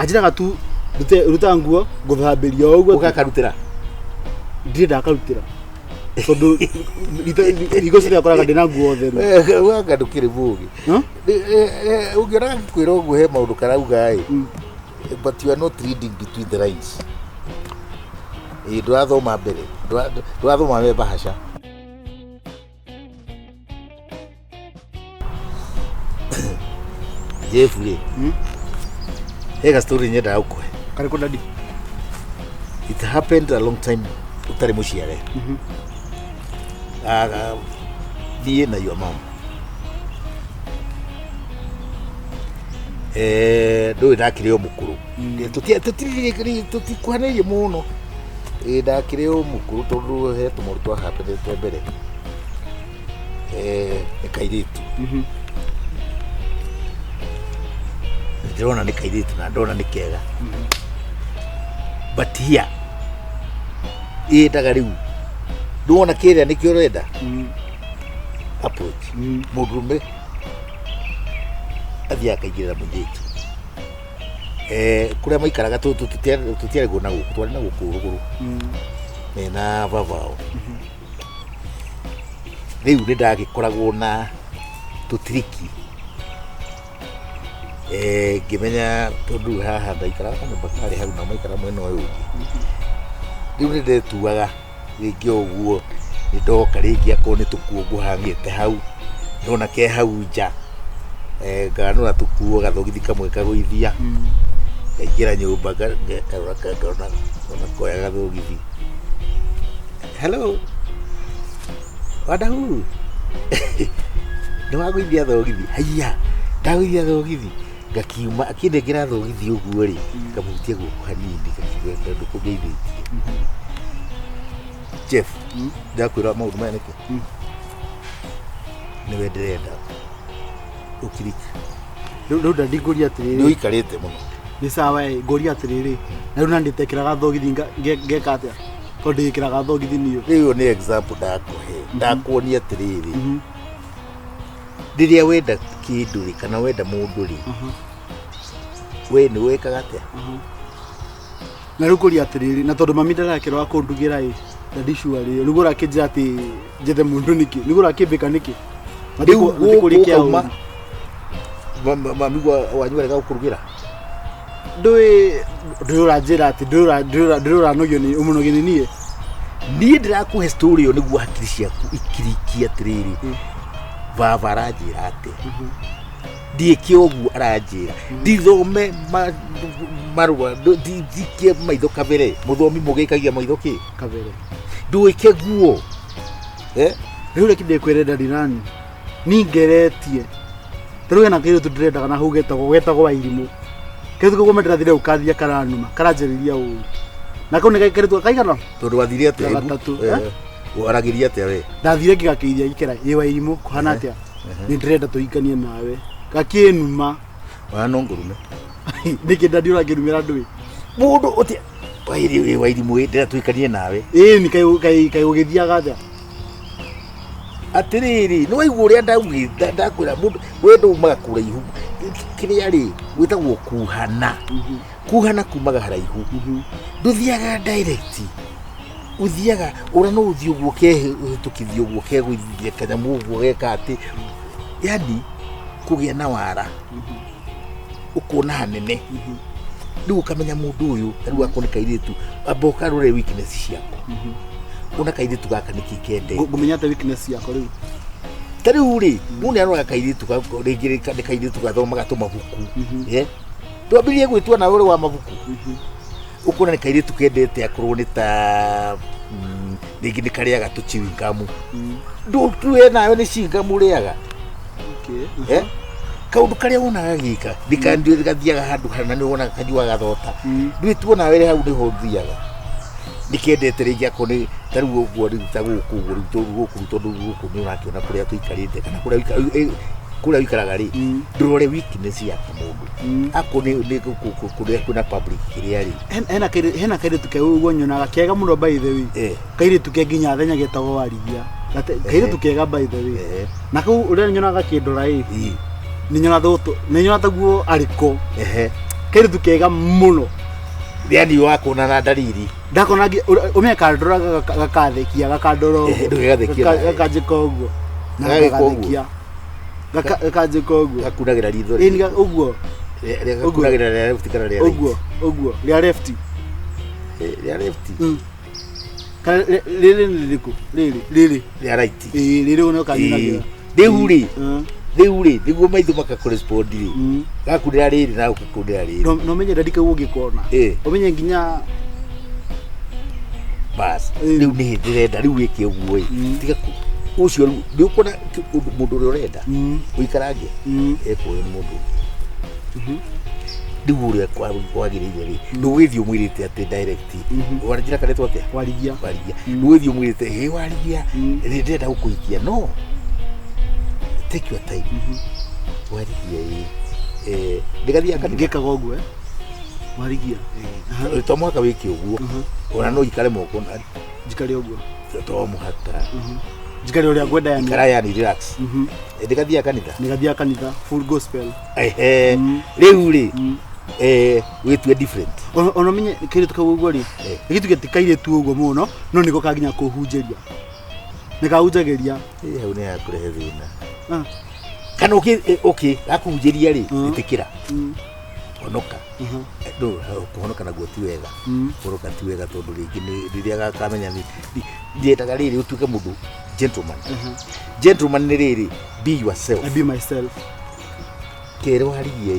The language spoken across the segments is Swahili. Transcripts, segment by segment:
Ajiraga tu ruta nguo nguthambiria uguo ugakarutira ndire ndakarutira tondu igo ciria koraga ndina nguo theru wanga ndukiri mugi ungiona kwira uguo he maundu karauga but you are not reading between the lines ndurathoma mbere ndurathoma me bahasha Jeffrey ega story nyenda ukwe kariko dadi it happened a long time utari muciare die na your mom do ndakire o mukuru tutikwaneye muno ndakire o mukuru tondu he tumurutwa happened mbere kairitu ndona ni kairitu na ndona ni kega but here ndaga riu ndona kiria nikio renda approach mudume athia kaigirira munditu kuria maikaraga tutiare gona guku twari na guku ruguru mena vavao riu nindagikoragwo na tutiriki ngimenya tondu haha ndaikaraga kanyumba kari hau na maikara mwena uyu riu nindetuaga ringi uguo nindoka ringi akorwo ni tukuo nguhangite hau ndona ke hau nja nganura tukuo gathogithi kamwe kaguithia ngira nyumba ngekarora kaona koya gathogithi hello wadahu ndaguithia thogithi haiya ndaguithia thogithi ngakiuma akinde ngira thogithi uguo ri ngamutia guku hanini ngakigenda ndukugeithia Jeff ndakwira maundu maya niki ni wenderenda ukirika ndo ndigũria atiriri ni uikarite muno ni sawa ngũria atiriri na rĩu nanditekeraga thogithi ngeka atia tondu ndikiraga thogithi niyo riu ni example ndakuonia atiriri ndiria wenda kinduri kana wenda mundu ri we ni wekaga atia na rĩu kũria atiriri na tondu mami ndarakĩrwo akundugira ndadishua ri nigura akijia ati jethe mundu niki nigura akibika niki riu kurikia mami wanyu rega gukurugira ndui urajira ati ndui uranogio ni umunogi ni nie ndirakuhe story yo niguo hakiri ciaku ikirikia atiriri baba arajira ati ndikie uguo arajira ndithome marua ndikie maitho kabere muthomi mugikagia maitho ki kabere nduike guo riu rekide kwirenda dinani ningeretie turuge na kiro tudrenda na getagwo wairimu kethu kwa madrathire ukathia karanuma karanjeriria u na kau ngai keretu kaigana tondu wathiria ati waragiria ati we ndathire ngakeiria ikera wairimu kuhana atia ni ndrenda tuikanie nawe gakinuma wana ngurume nikenda ndiura ngirumira ndui mundu uti wairimu ndira tuikanie nawe ni kai ugithiaga atia atiriri ni waigua uria ndakwira mundu wendo umaga kuraihu kiria ri witagwo kuhana kuhana kumaga haraihu nduthiaga direct uthiaga ura no uthi uguo tukithio uguo kegwithia kanyamu uguo geka ati yani kugia na wara ukona hanene riu ukamenya mundu uyu riu akone kairitu aboka rore weakness ciako una kairitu gaka niki kende ngumenya ta weakness yako riu tariu ri mune arora kairitu ringirika kairitu gathoma gatuma buku twambirie gwitua na uri wa mabuku ukona ni kairitu kendete akorwo ni ta ringi ni kariaga tuchiwingamu ndu nayo ni cingamu riaga kaundu karia unaga gika ndikandio gathiaga handu hana ni wona kanyua gathota ndwituona were hau ni hothiaga nikendete ringi akoni tariu uguo rita guku tondu guku ni urakiona kuria tuikarite kana kuria wikaraga ri ndurore weakness ya mundu akoni kuria kuna public kiria ri hena kaire tuke uguo nyonaga kega muno by the way kaire tuke nginya thenya getagwo warigia kaire tukega by the way na kau uria nyonaga kindora ni nyona thoto ni nyona taguo ariko kairu tukega muno yani wako na dalili ndakona umekandora gakathekia gakandoro gakajika uguo gakathekia gakajika uguo gakunagira ritho ini uguo gakunagira left kana ria uguo ria left ria left kana lili niliku lili ria right lili unokanyagira Deuri niguo maitho makakorespond ri gakunira riri na ukikunira riri no menye ndika ugikona umenye nginya bas riu ni ndirenda riu wiki uguo tiga ucio riu kona mundu uri urenda uikarange ekuoyo ni mundu riu uri kwagiriire ri ndugithio mwirite ati direct warijira kare twake warigia ndugithio mwirite warigia ndirenda gukuikia no take your time warigia ndigathia kanitha ngekaga uguo warigia to mwaka wiki uguo ona no ikare moko jikare uguo to muhaka jikare uria ngwenda yani ikara yani relax ndigathia kanitha nigathia kanitha full gospel riu ri witwe different ono menye kire tukaga uguo ri gitu getikaire tu uguo muno no niko kaginya kuhunjeria nikahunjageria hau ni yakurehe thina kana okay gakuhunjeria ri itikira honoka ndo kuhonoka naguo ti wega kuhonoka ti wega tondu ringi ni riria gakamenya ni ndietaga riri utuke mundu gentleman ni riri be yourself be myself kero hariye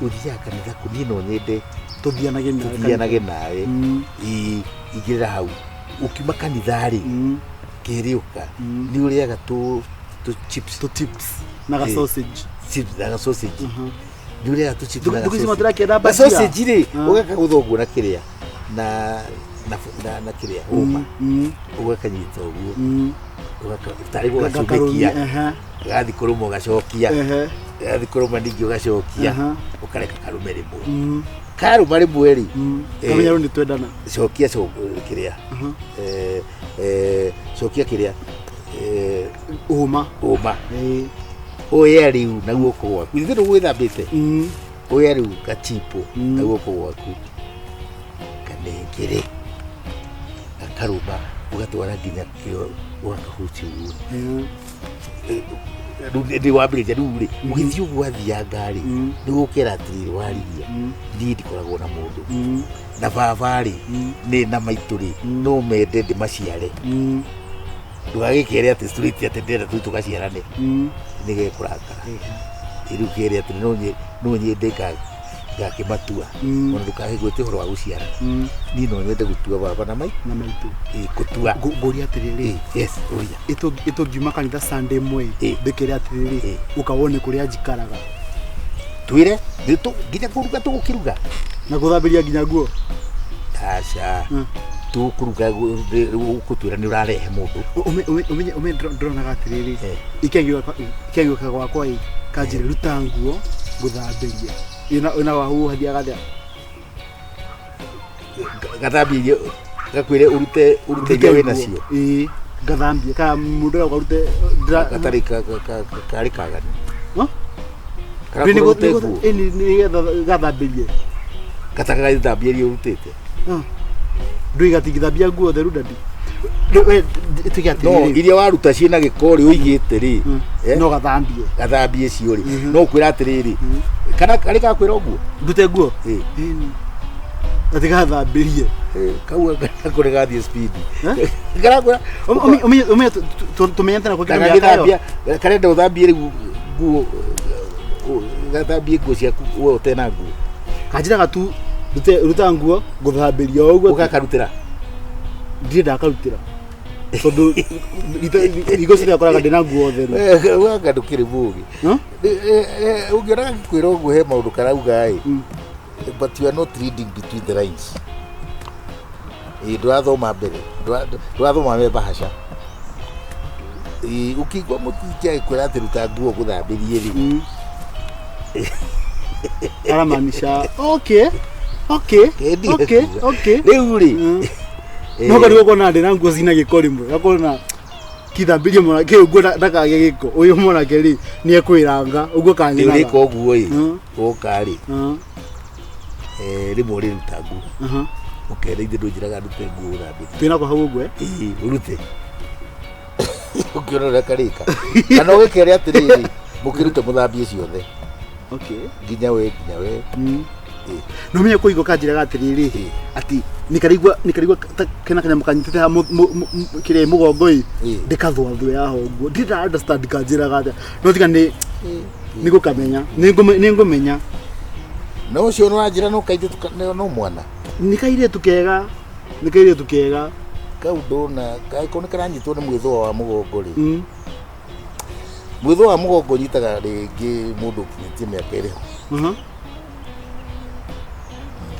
uthia kanitha kuni no nyende tuthianage nawe igirira hau ukima kanitha ri keriuka ni uriaga tu chips na sausage Dure atu chips na sausage matrakira ba sausage ri ugaka guthoguo na kiria na kiria uma ugakanyita uguo ugaka tari gugacukia gathi kurumo gacokia gathi kurumo ndingi ugacokia ukareka karume rimwe karuma rimwe ri kamenya rundi twendana cokia kiria cokia kiria uma oya riu na guoko gwaku ithe gwithambite oya riu gachipo na guoko gwaku kanengere akaruma ugatwara nginya kio ugakahuti ndi wambiriria riu ri ugithio gwathia ngari ni gukera atiri warigia ndi ndikoragwo na mundu na baba ri ni na maituri no mende ndi maciare ndugagikere ati street ati ndenda tu tugaciarane nige kurakara iru kere ati no nyende gakimatua ona ndukahigwete horo wa guciara ni no nyende gutua baba na maitu gutua ngori atiriri yes oria ito ngiuma kanitha Sunday mwe ndikere atiriri ukawone kuria njikaraga twire nditu nginya kuruga tugukiruga na guthambiria nginya nguo aca tukuruga gukutwira ni urarehe mundu umenye drona gatiriri ikengio gwakwa kanjire ruta nguo guthambiria ina wahu hathia gathia gathambirie gakwire urute nyawe nacio gathambie ka mundu ukarute gatari kari kagani ni gathambirie gataka gathambie urutete ndui gatigithambia nguo theru ndadi no iria waruta ciina gikori uigite ri no gathambie cio ri no kwira atiriri kana kari ka kwira uguo ndute nguo atigathambirie kaua kuri gathie speed gara kwira ume tumenyana kwa kitu githambia karenda uthambie ri nguo gathambie nguo ciaku we utena nguo kanjira gatu ruta nguo guthambiria uguo ugakarutira ndirenda akarutira tondu igo ciria koraga ndina nguo theru wanga ndukiri mugi ungiona kwira uguo he maundu karauga but you are not reading between the lines ndurathoma mbere ndurathoma me bahasha ukigwa mutikia kwira ati ruta nguo guthambirie ri aramanisha okay riu ri no kari gukona ndina nguo cina gikori mwe gakona kithambirie mwana ke nguo ndakage giko uyu mwana ke ri ni ekwiranga uguo kangina ri ko guo i ukari rimwe ri rutangu ukere inde ndujiraga ndute nguo na mbithi twina ko hau gwe urute ukiona karika kana wekere atiriri mukirute muthambie ciothe nginya we no menye kuigo kanjiraga atiriri ati nikarigwa kena kanya mukanyitete ha kire mugongoi ndikathwa thwe ya hongo ndira understand kanjiraga ati no tiga ni gukamenya ni ngumenya no cio no anjira no kaithe no mwana nikaire tukega kau ndona ko ni karanyitwo ni mwithwa wa mugongo ri mwithwa wa mugongo nyitaga ringi mundu kinyitie miaka iriho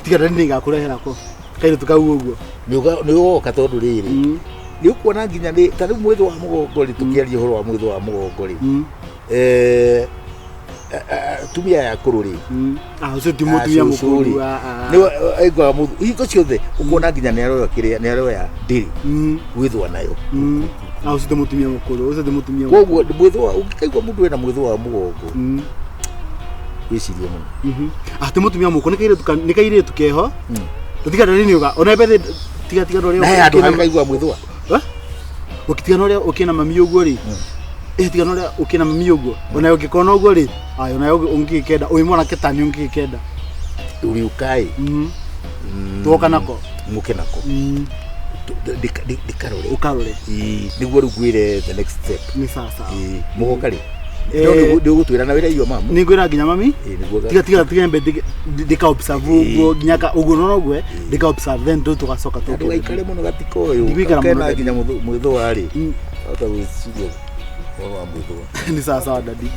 tiga ndani ngakurehera ko kaire tukau uguo ni ugoka tondu riri ni ukuona nginya ni tari mwithwa wa mugongo ri tukiaria horo wa mwithwa wa mugongo ri tumia ya kururi ucio ti mutumia mukuru ni aigwa muthu iko ciothe ukuona nginya ni aroya kiria ni aroya ndiri withwa nayo ucio ti mutumia mukuru ucio ti mutumia koguo mwithwa ukikaigwa mundu ena mwithwa wa mugongo wicirie muno ti mutumia mukuru nikaire tukeho tutiga ndari uga ona bethe tiga ndore na andu akaigwa mwithwa ukitiga ndore ukina mami uguo ri tiga ndore ukina mami uguo ona ukikona uguo ri ona ungikenda uyu mwana ketani ungikenda uri ukai tuoka nako muke nako dikarore ukarore niguo rugwire the next step ni sasa mugokari ndio gutwira na wira iyo mama ni ngwira nginya mami tiga mbe dika observe uguo nginya uguo no gwe dika observe ndo tugacoka tu ikare muno gatiko uyu kana nginya mwitho wari ata wicirio wa mwitho ni sasa dadi